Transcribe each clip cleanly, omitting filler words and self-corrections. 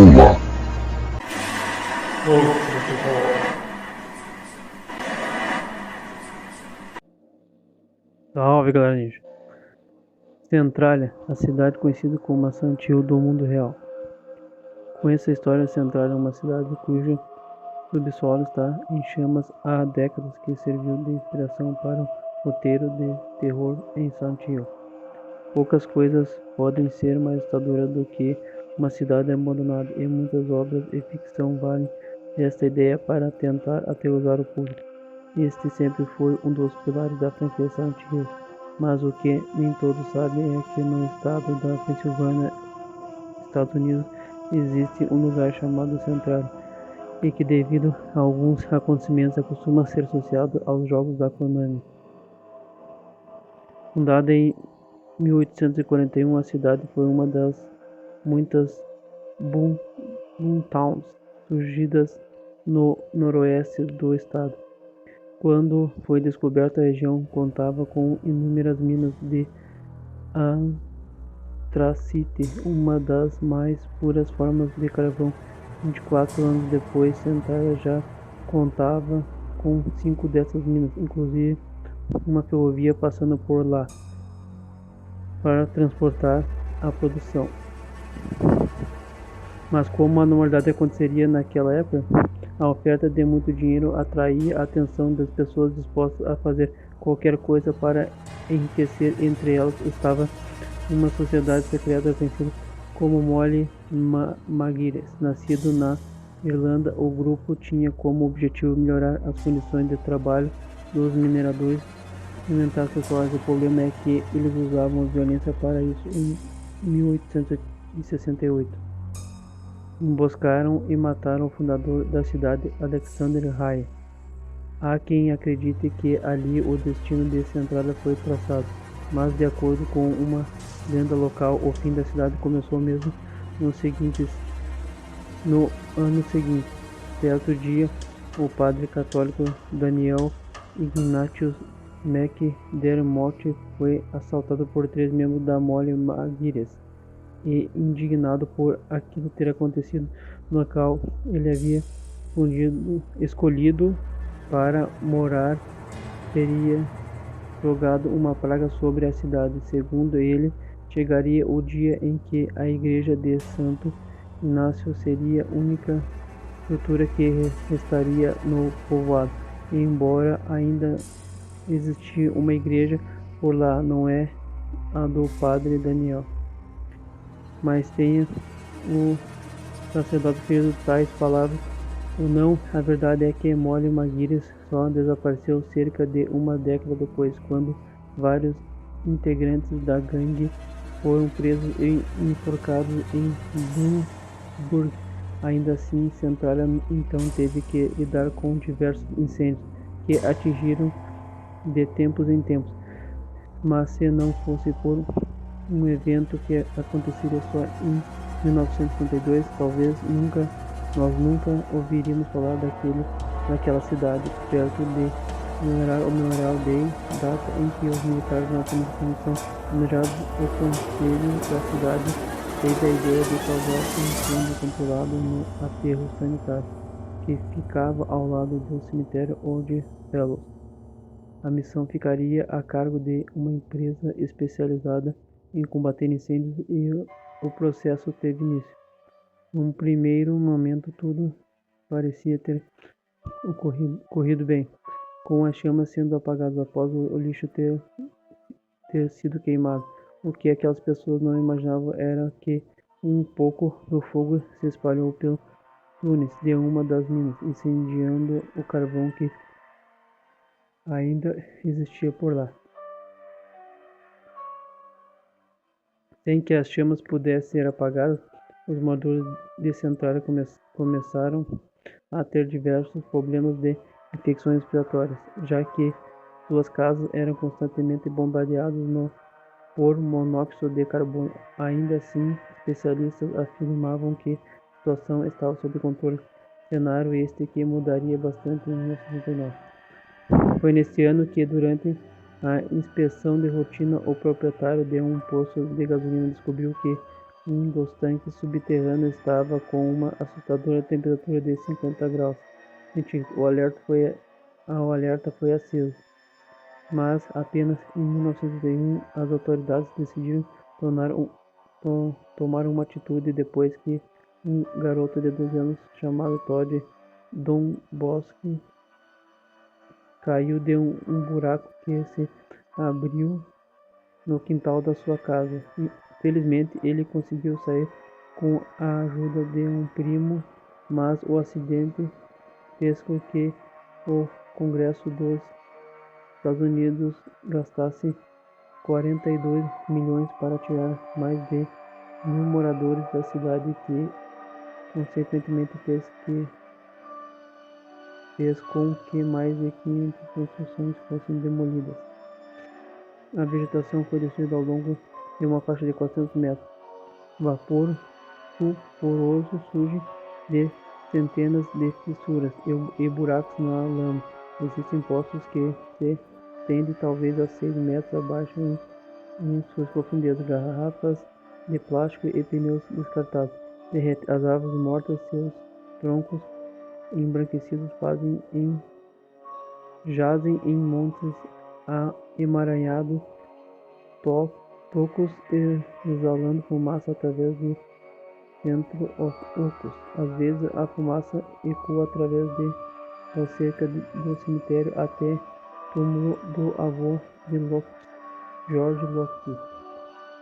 Uma. Salve, galera ninja. Centralia, a cidade conhecida como a Silent Hill do mundo real. Com essa história, Centralia é uma cidade cujo subsolo está em chamas há décadas, que serviu de inspiração para o roteiro de terror em Silent Hill. Poucas coisas podem ser mais assustadoras do que uma cidade abandonada, e muitas obras de ficção valem desta ideia para tentar aterrorizar o público. Este sempre foi um dos pilares da franquia Silent Hill, mas o que nem todos sabem é que no estado da Pensilvânia, Estados Unidos, existe um lugar chamado Centralia, e que devido a alguns acontecimentos costuma ser associado aos jogos da Konami. Fundada em 1841, a cidade foi uma das muitas boomtowns surgidas no noroeste do estado. Quando foi descoberta, a região contava com inúmeras minas de antracite, uma das mais puras formas de carvão. 24 anos depois, Centralia já contava com 5 dessas minas, inclusive uma ferrovia passando por lá para transportar a produção. Mas como a normalidade aconteceria naquela época, a oferta de muito dinheiro atraía a atenção das pessoas dispostas a fazer qualquer coisa para enriquecer. Entre elas estava uma sociedade secreta conhecida como Molly Maguires. Nascido na Irlanda, o grupo tinha como objetivo melhorar as condições de trabalho dos mineradores e aumentar seus salários. O problema é que eles usavam violência para isso. Em 1868, emboscaram e mataram o fundador da cidade, Alexander Ray. Há quem acredite que ali o destino de Centralia foi traçado, mas de acordo com uma lenda local, o fim da cidade começou mesmo no ano seguinte. Certo dia, o padre católico Daniel Ignatius McDermott foi assaltado por 3 membros da Molly Maguires. E, indignado por aquilo ter acontecido no local ele havia escolhido para morar, teria jogado uma praga sobre a cidade. Segundo ele, chegaria o dia em que a igreja de Santo Inácio seria a única estrutura que restaria no povoado. E, embora ainda existisse uma igreja por lá, não é a do padre Daniel, mas tenha o sacerdote fez tais palavras ou não. A verdade é que Molly Maguires só desapareceu cerca de uma década depois, quando vários integrantes da gangue foram presos e enforcados em Bloomsburg. Ainda assim, Centralia então teve que lidar com diversos incêndios que atingiram de tempos em tempos. Mas se não fosse por um evento que aconteceria só em 1952, talvez nós nunca ouviríamos falar daquela cidade, perto de o Memorial Day, data em que os militares norte-americanos são homenageados. O conselho da cidade teve a ideia de causar um incêndio controlado no aterro sanitário, que ficava ao lado do cemitério Old Fellows. A missão ficaria a cargo de uma empresa especializada em combater incêndios e o processo teve início. Num primeiro momento, tudo parecia ter corrido bem, com as chamas sendo apagadas após o lixo ter sido queimado. O que aquelas pessoas não imaginavam era que um pouco do fogo se espalhou pelos túneis de uma das minas, incendiando o carvão que ainda existia por lá. Sem que as chamas pudessem ser apagadas, os moradores de Centralia começaram a ter diversos problemas de infecções respiratórias, já que suas casas eram constantemente bombardeadas por monóxido de carbono. Ainda assim, especialistas afirmavam que a situação estava sob controle, cenário este que mudaria bastante em 1969. Foi neste ano que, durante a inspeção de rotina, o proprietário de um posto de gasolina descobriu que um dos tanques subterrâneos estava com uma assustadora temperatura de 50 graus centígrados. O alerta foi aceso, mas apenas em 1981 as autoridades decidiram tomar uma atitude depois que um garoto de 12 anos chamado Todd Domboski caiu de um buraco que se abriu no quintal da sua casa. Felizmente, ele conseguiu sair com a ajuda de um primo, mas o acidente fez com que o Congresso dos Estados Unidos gastasse 42 milhões para tirar mais de 1.000 moradores da cidade, que consequentemente fez com que mais de 500 construções fossem demolidas. A vegetação foi destruída ao longo de uma faixa de 400 metros. Vapor sulfuroso surge de centenas de fissuras e buracos na lama. Existem poços que se estendem talvez a 6 metros abaixo em suas profundezas. Garrafas de plástico e pneus descartados derretem. As árvores mortas, seus troncos embranquecidos jazem em montes emaranhados, tocos exalando fumaça através de centro-ocos. Às vezes a fumaça ecoa através da cerca do cemitério até túmulo do avô de Locke, George Locke,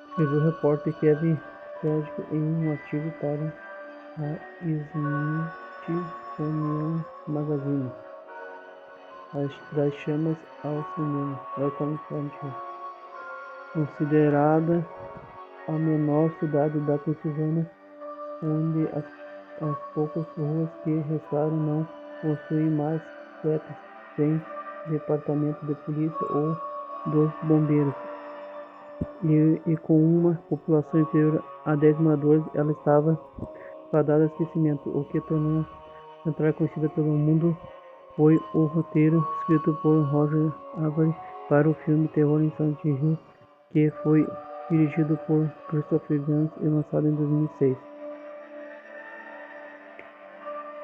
escreveu o repórter Kevin Craddock em um artigo para a Smithsonian Magazine. Das chamas ao cinema. Welcome to considerada a menor cidade da Pensilvânia, onde as poucas ruas que restaram não possuem mais setas, sem departamento de polícia ou dos bombeiros, e com uma população inferior a 10 moradores, ela estava fadada a esquecimento. O que tornou a central conhecida pelo mundo foi o roteiro escrito por Roger Avary para o filme Terror em Silent Hill, que foi dirigido por Christopher Gans e lançado em 2006.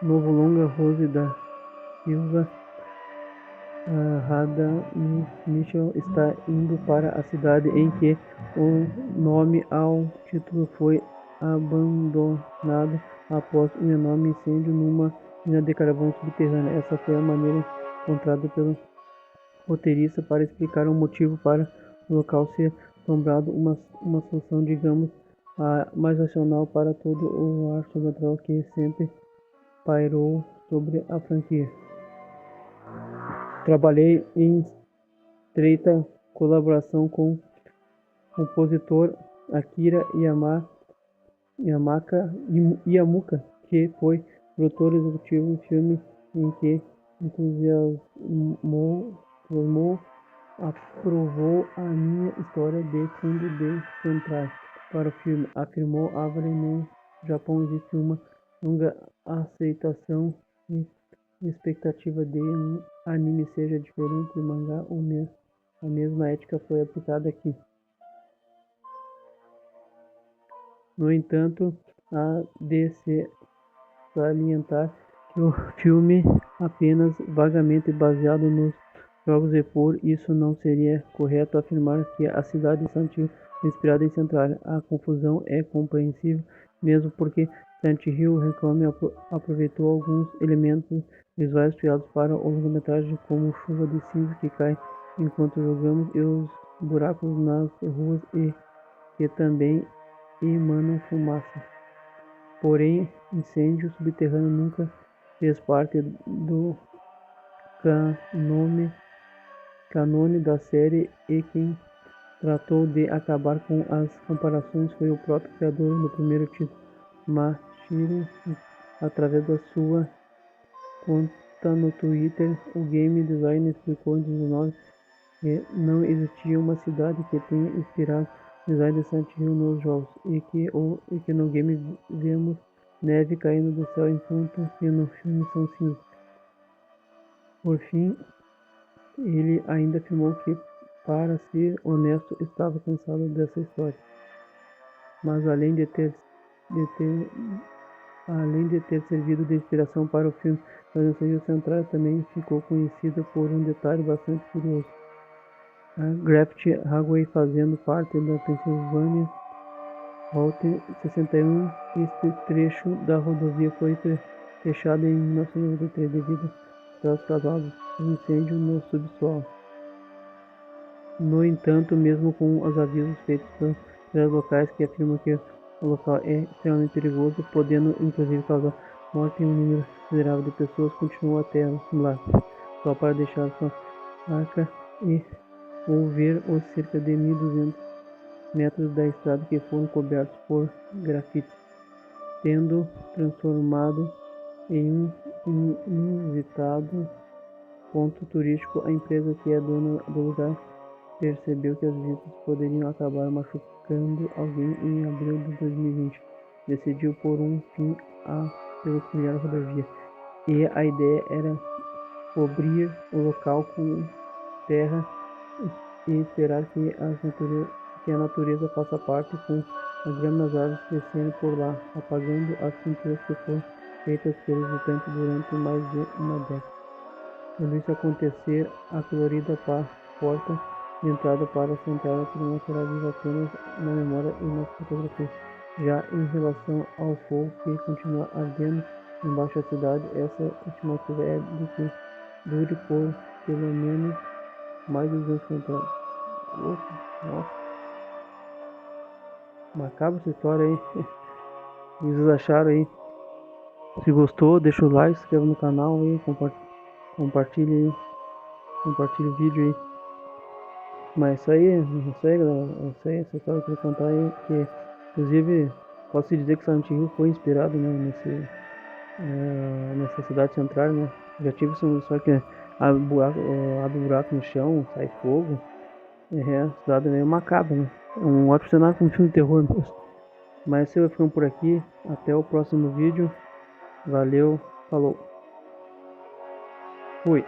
Novo longa. Rose da Silva Radha Mitchell está indo para a cidade em que o nome ao título foi abandonado após um enorme incêndio numa mina de carvão subterrânea. Essa foi a maneira encontrada pelo roteirista para explicar o motivo para o local ser assombrado, uma solução, digamos, a mais racional para todo o ar sobrenatural que sempre pairou sobre a franquia. Trabalhei em estreita colaboração com o compositor Akira Yamamuka, que foi produtor executivo do filme, em que aprovou a minha história de fundo de centrais para o filme, afirmou Avary. No Japão existe uma longa aceitação e expectativa de um anime seja diferente de mangá. A mesma ética foi aplicada aqui. No entanto, há de se salientar que o filme apenas vagamente baseado nos jogos e por isso não seria correto afirmar que a cidade de Silent Hill é inspirada em Centralia. A confusão é compreensível, mesmo porque Silent Hill Reclame aproveitou alguns elementos visuais criados para o longa-metragem, como chuva de cinza que cai enquanto jogamos e os buracos nas ruas e que também emanam fumaça. Porém, incêndio subterrâneo nunca fez parte do cânone da série, e quem tratou de acabar com as comparações foi o próprio criador do primeiro título, Mashiro, através da sua conta no Twitter. O game designer explicou em 2019 que não existia uma cidade que tenha inspirado o design de Silent Hill nos jogos, e que no game vemos neve caindo do céu enquanto que no filme são cinzas. Por fim, ele ainda afirmou que, para ser honesto, estava cansado dessa história. mas além de ter servido de inspiração para o filme Dança Rio Central, também ficou conhecida por um detalhe bastante curioso. A Graft Highway, fazendo parte da Pennsylvania Route 61, este trecho da rodovia foi fechado em 1993 devido aos casos causados por incêndio no subsolo. No entanto, mesmo com os avisos feitos pelos locais que afirmam que o local é extremamente perigoso, podendo inclusive causar morte em um número considerável de pessoas, continuou até lá, só para deixar sua marca e ou ver os cerca de 1.200 metros da estrada que foram cobertos por grafites, tendo transformado em um inusitado ponto turístico. A empresa que é dona do lugar percebeu que as visitas poderiam acabar machucando alguém em abril de 2020. Decidiu pôr um fim à peculiar rodovia, e a ideia era cobrir o local com terra e esperar que a natureza faça parte, com as grama das árvores crescendo por lá, apagando as pinturas que foram feitas pelos visitantes durante mais de uma década. Quando isso acontecer, a colorida porta de entrada para a central não será viva apenas na memória e nas fotografias. Já em relação ao fogo que continua ardendo embaixo da cidade, essa estimativa é de que dure por pelo menos mais de 250 anos. Nossa, macabra essa história aí. O que vocês acharam aí? Se gostou, deixa o like, se inscreva no canal aí, compartilhe aí, compartilhe o vídeo aí. Mas isso aí, galera, essa história que eu vou contar aí, que inclusive posso dizer que Silent Hill foi inspirado, né, nessa cidade central, né. Já tive só que abre buraco no chão, sai fogo, a cidade é meio macabra, né. É um ótimo cenário para um filme de terror mesmo. Mas eu vou ficando por aqui, até o próximo vídeo, valeu, falou, fui.